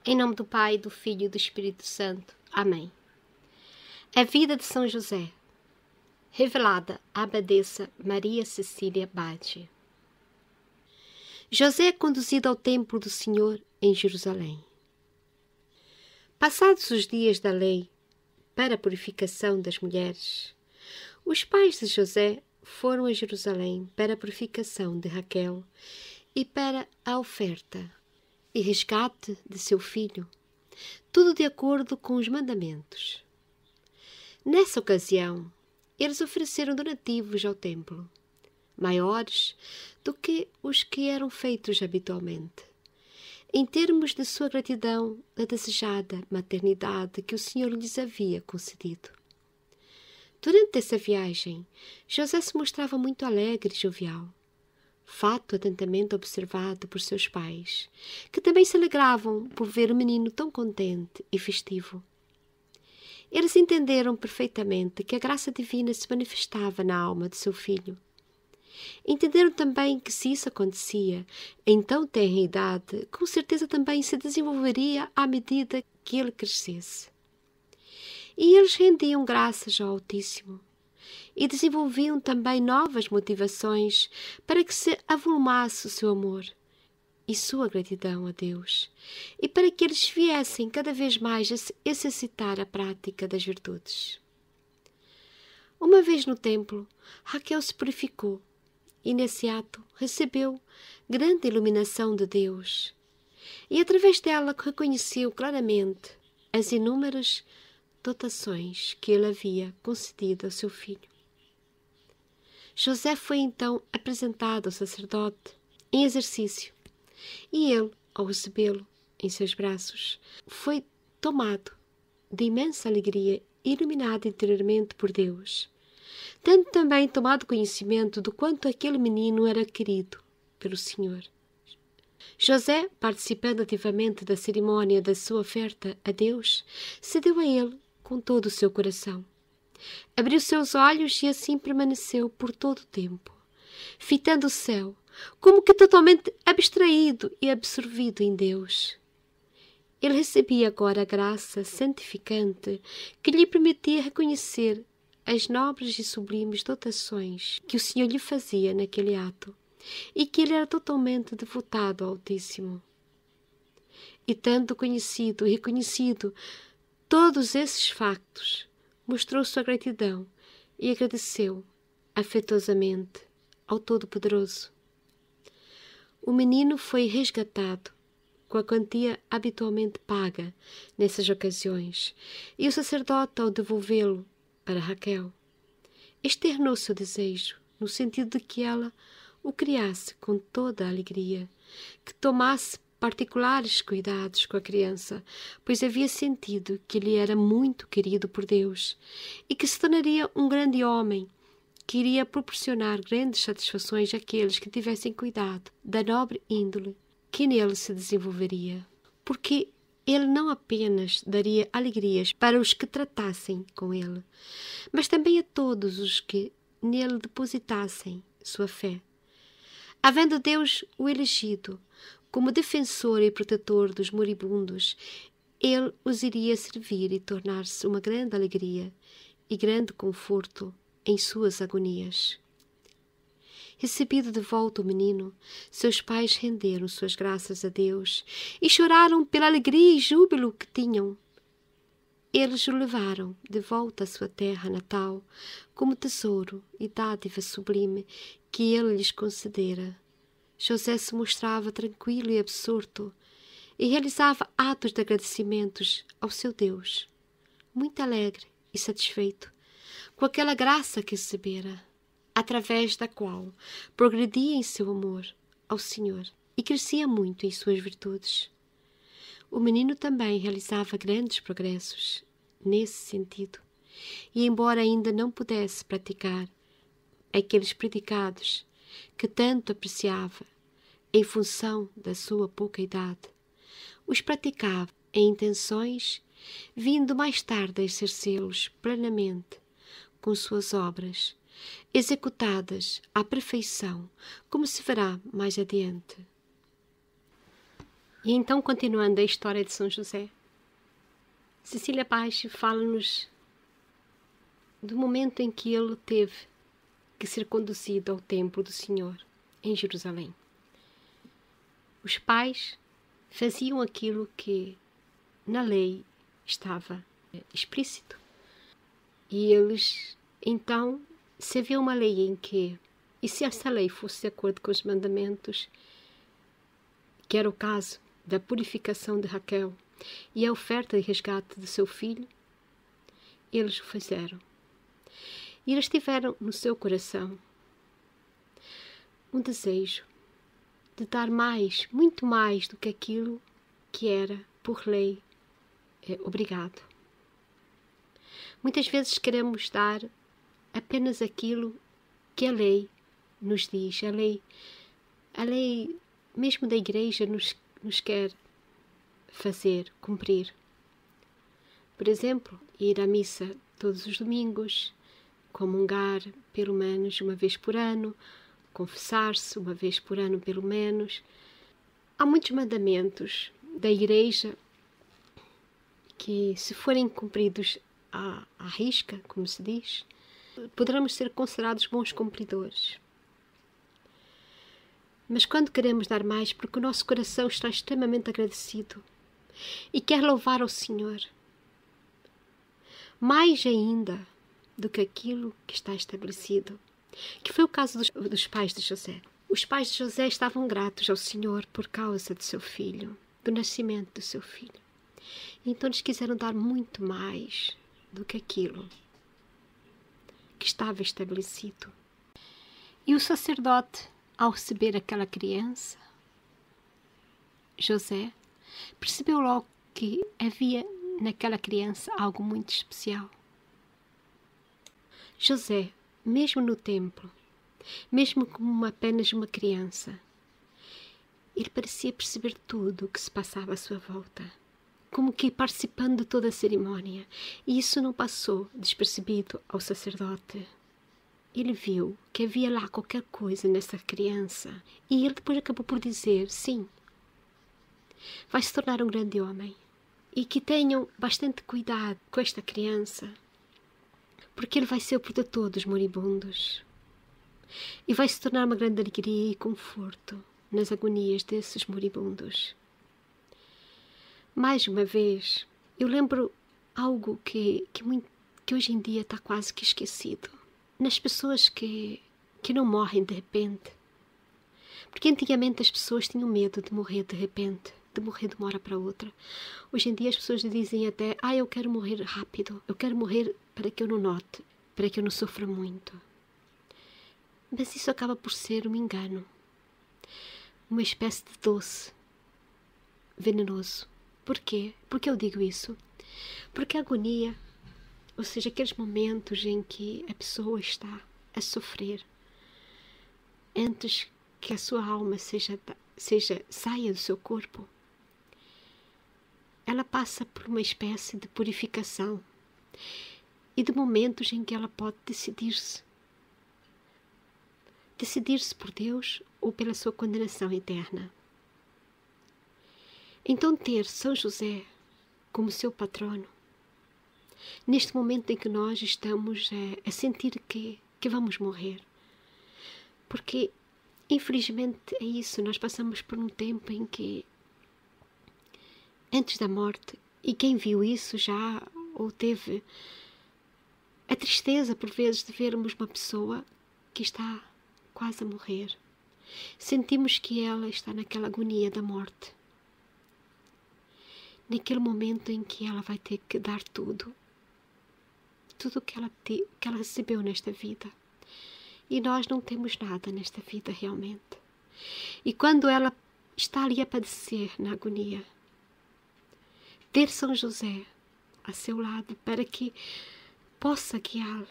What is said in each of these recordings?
Em nome do Pai, do Filho e do Espírito Santo. Amém. A vida de São José, revelada à abadesa Maria Cecília Bade. José é conduzido ao templo do Senhor em Jerusalém. Passados os dias da lei para a purificação das mulheres, os pais de José foram a Jerusalém para a purificação de Raquel e para a oferta e resgate de seu filho, tudo de acordo com os mandamentos. Nessa ocasião, eles ofereceram donativos ao templo, maiores do que os que eram feitos habitualmente, em termos de sua gratidão da desejada maternidade que o Senhor lhes havia concedido. Durante essa viagem, José se mostrava muito alegre e jovial, fato atentamente observado por seus pais, que também se alegravam por ver o menino tão contente e festivo. Eles entenderam perfeitamente que a graça divina se manifestava na alma de seu filho. Entenderam também que, se isso acontecia em tão tenra idade, com certeza também se desenvolveria à medida que ele crescesse. E eles rendiam graças ao Altíssimo e desenvolviam também novas motivações para que se avolumasse o seu amor e sua gratidão a Deus, e para que eles viessem cada vez mais a se exercitar a prática das virtudes. Uma vez no templo, Raquel se purificou e nesse ato recebeu grande iluminação de Deus, e através dela reconheceu claramente as inúmeras dotações que ele havia concedido ao seu filho. José foi então apresentado ao sacerdote em exercício, e ele, ao recebê-lo em seus braços, foi tomado de imensa alegria e iluminado interiormente por Deus, tendo também tomado conhecimento do quanto aquele menino era querido pelo Senhor. José, participando ativamente da cerimônia da sua oferta a Deus, cedeu a ele com todo o seu coração. Abriu seus olhos e assim permaneceu por todo o tempo, fitando o céu, como que totalmente abstraído e absorvido em Deus. Ele recebia agora a graça santificante que lhe permitia reconhecer as nobres e sublimes dotações que o Senhor lhe fazia naquele ato, e que ele era totalmente devotado ao Altíssimo. E tendo conhecido e reconhecido todos esses factos, mostrou sua gratidão e agradeceu afetuosamente ao Todo-Poderoso. O menino foi resgatado com a quantia habitualmente paga nessas ocasiões, e o sacerdote, ao devolvê-lo para Raquel, externou seu desejo no sentido de que ela o criasse com toda a alegria, que tomasse particulares cuidados com a criança, pois havia sentido que ele era muito querido por Deus e que se tornaria um grande homem que iria proporcionar grandes satisfações àqueles que tivessem cuidado da nobre índole que nele se desenvolveria, porque ele não apenas daria alegrias para os que tratassem com ele, mas também a todos os que nele depositassem sua fé. Havendo Deus o elegido como defensor e protetor dos moribundos, ele os iria servir e tornar-se uma grande alegria e grande conforto em suas agonias. Recebido de volta o menino, seus pais renderam suas graças a Deus e choraram pela alegria e júbilo que tinham. Eles o levaram de volta à sua terra natal como tesouro e dádiva sublime que ele lhes concedera. José se mostrava tranquilo e absorto e realizava atos de agradecimentos ao seu Deus, muito alegre e satisfeito com aquela graça que recebera, através da qual progredia em seu amor ao Senhor e crescia muito em suas virtudes. O menino também realizava grandes progressos nesse sentido, e embora ainda não pudesse praticar aqueles predicados que tanto apreciava em função da sua pouca idade, os praticava em intenções, vindo mais tarde a exercê-los plenamente com suas obras, executadas à perfeição, como se verá mais adiante. E então, continuando a história de São José, Cecília Paz fala-nos do momento em que ele teve que ser conduzido ao templo do Senhor, em Jerusalém. Os pais faziam aquilo que na lei estava explícito. E eles, então, se havia uma lei em que, e se essa lei fosse de acordo com os mandamentos, que era o caso da purificação de Raquel e a oferta de resgate de seu filho, eles o fizeram. E eles tiveram no seu coração um desejo de dar mais, muito mais do que aquilo que era, por lei, obrigado. Muitas vezes queremos dar apenas aquilo que a lei nos diz. A lei mesmo da igreja nos quer fazer, cumprir. Por exemplo, ir à missa todos os domingos, comungar pelo menos uma vez por ano, confessar-se uma vez por ano pelo menos. Há muitos mandamentos da igreja que, se forem cumpridos à risca, como se diz, poderemos ser considerados bons cumpridores. Mas quando queremos dar mais, porque o nosso coração está extremamente agradecido e quer louvar ao Senhor, mais ainda do que aquilo que está estabelecido, que foi o caso dos pais de José. Os pais de José estavam gratos ao Senhor por causa do seu filho, do nascimento do seu filho. Então eles quiseram dar muito mais do que aquilo que estava estabelecido. E o sacerdote, ao receber aquela criança, José, percebeu logo que havia naquela criança algo muito especial. José, mesmo no templo, mesmo como apenas uma criança, ele parecia perceber tudo o que se passava à sua volta, como que participando de toda a cerimónia, e isso não passou despercebido ao sacerdote. Ele viu que havia lá qualquer coisa nessa criança, e ele depois acabou por dizer, sim, vai se tornar um grande homem, e que tenham bastante cuidado com esta criança, porque ele vai ser o protetor dos moribundos, e vai se tornar uma grande alegria e conforto nas agonias desses moribundos. Mais uma vez, eu lembro algo que hoje em dia está quase que esquecido. Nas pessoas que não morrem de repente. Porque antigamente as pessoas tinham medo de morrer de repente, de morrer de uma hora para outra. Hoje em dia as pessoas dizem até, eu quero morrer rápido, eu quero morrer para que eu não note, para que eu não sofra muito. Mas isso acaba por ser um engano. Uma espécie de doce venenoso. Porquê? Porque eu digo isso? Porque a agonia, ou seja, aqueles momentos em que a pessoa está a sofrer, antes que a sua alma saia do seu corpo, ela passa por uma espécie de purificação e de momentos em que ela pode decidir-se por Deus ou pela sua condenação eterna. Então ter São José como seu patrono, neste momento em que nós estamos a sentir que vamos morrer, porque infelizmente é isso, nós passamos por um tempo em que, antes da morte, e quem viu isso já ou teve a tristeza por vezes de vermos uma pessoa que está quase a morrer, sentimos que ela está naquela agonia da morte, naquele momento em que ela vai ter que dar tudo o que ela recebeu nesta vida. E nós não temos nada nesta vida realmente. E quando ela está ali a padecer na agonia, ter São José a seu lado para que possa guiar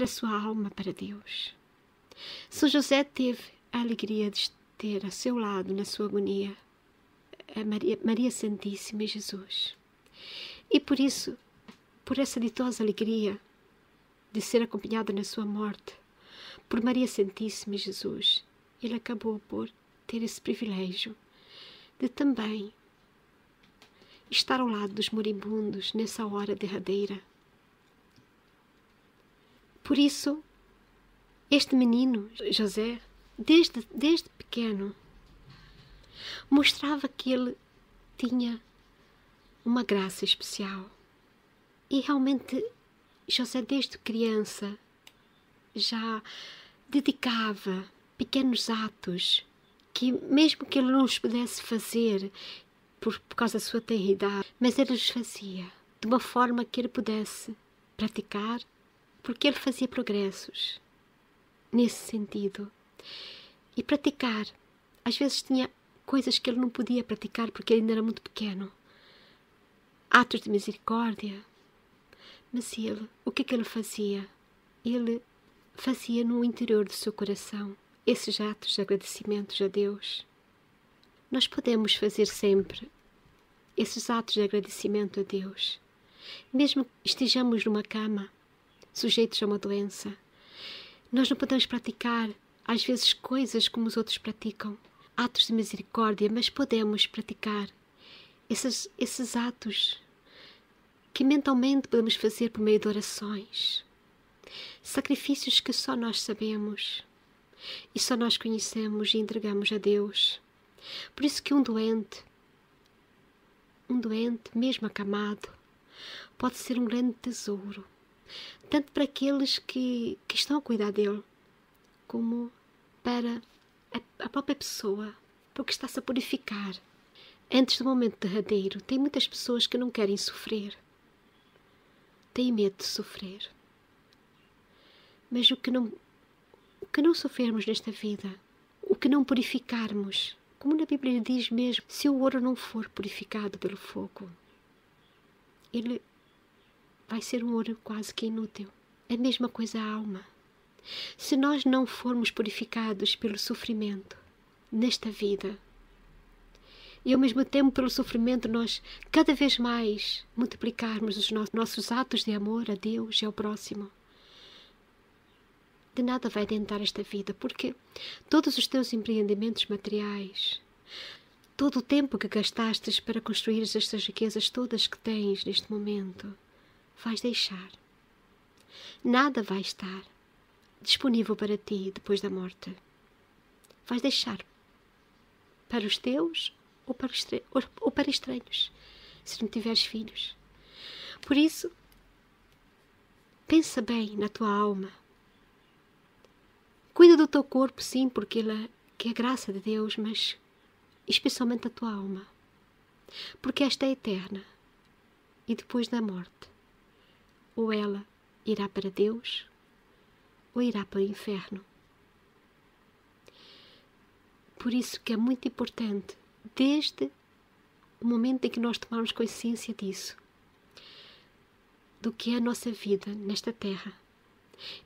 a sua alma para Deus. São José teve a alegria de ter a seu lado na sua agonia a Maria Santíssima e Jesus. E por isso, por essa ditosa alegria de ser acompanhado na sua morte por Maria Santíssima e Jesus, ele acabou por ter esse privilégio de também estar ao lado dos moribundos nessa hora derradeira. Por isso, este menino, José, desde pequeno, mostrava que ele tinha uma graça especial. E realmente, José, desde criança, já dedicava pequenos atos que, mesmo que ele não os pudesse fazer por causa da sua tenridade, mas ele os fazia de uma forma que ele pudesse praticar, porque ele fazia progressos nesse sentido. E praticar, às vezes tinha coisas que ele não podia praticar porque ele ainda era muito pequeno. Atos de misericórdia. Mas ele, o que ele fazia? Ele fazia no interior do seu coração esses atos de agradecimentos a Deus. Nós podemos fazer sempre esses atos de agradecimento a Deus. Mesmo que estejamos numa cama, sujeitos a uma doença, nós não podemos praticar, às vezes, coisas como os outros praticam, atos de misericórdia, mas podemos praticar esses atos que mentalmente podemos fazer por meio de orações, sacrifícios que só nós sabemos e só nós conhecemos e entregamos a Deus. Por isso que um doente, mesmo acamado, pode ser um grande tesouro, tanto para aqueles que estão a cuidar dele, como para a própria pessoa, porque está-se a purificar. Antes do momento derradeiro, tem muitas pessoas que não querem sofrer, têm medo de sofrer. Mas o que não sofrermos nesta vida, o que não purificarmos, como na Bíblia diz mesmo, se o ouro não for purificado pelo fogo, ele vai ser um ouro quase que inútil. É a mesma coisa a alma. Se nós não formos purificados pelo sofrimento nesta vida, e ao mesmo tempo pelo sofrimento nós cada vez mais multiplicarmos os nossos atos de amor a Deus e ao próximo, de nada vai adiantar esta vida, porque todos os teus empreendimentos materiais, todo o tempo que gastastes para construir estas riquezas todas que tens neste momento, vais deixar. Nada vai estar disponível para ti depois da morte. Vais deixar para os teus ou para estranhos, se não tiveres filhos. Por isso, pensa bem na tua alma. Cuida do teu corpo, sim, porque ele é a graça de Deus, mas especialmente a tua alma. Porque esta é eterna. E depois da morte, ou ela irá para Deus, ou irá para o inferno. Por isso que é muito importante, desde o momento em que nós tomarmos consciência disso, do que é a nossa vida nesta terra,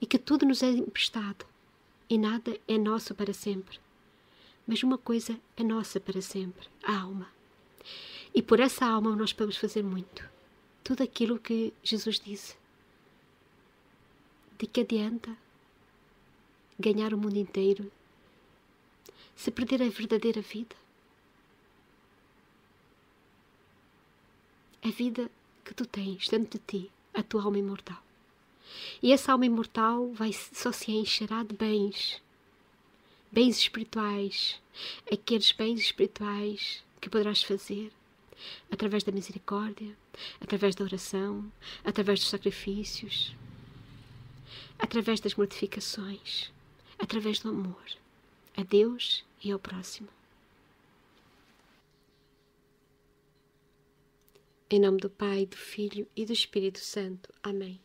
e que tudo nos é emprestado, e nada é nosso para sempre. Mas uma coisa é nossa para sempre, a alma. E por essa alma nós podemos fazer muito. Tudo aquilo que Jesus disse. De que adianta ganhar o mundo inteiro se perder a verdadeira vida? A vida que tu tens dentro de ti, a tua alma imortal. E essa alma imortal só se encherá de bens espirituais, aqueles bens espirituais que poderás fazer através da misericórdia, através da oração, através dos sacrifícios, através das mortificações, através do amor a Deus e ao próximo. Em nome do Pai, do Filho e do Espírito Santo. Amém.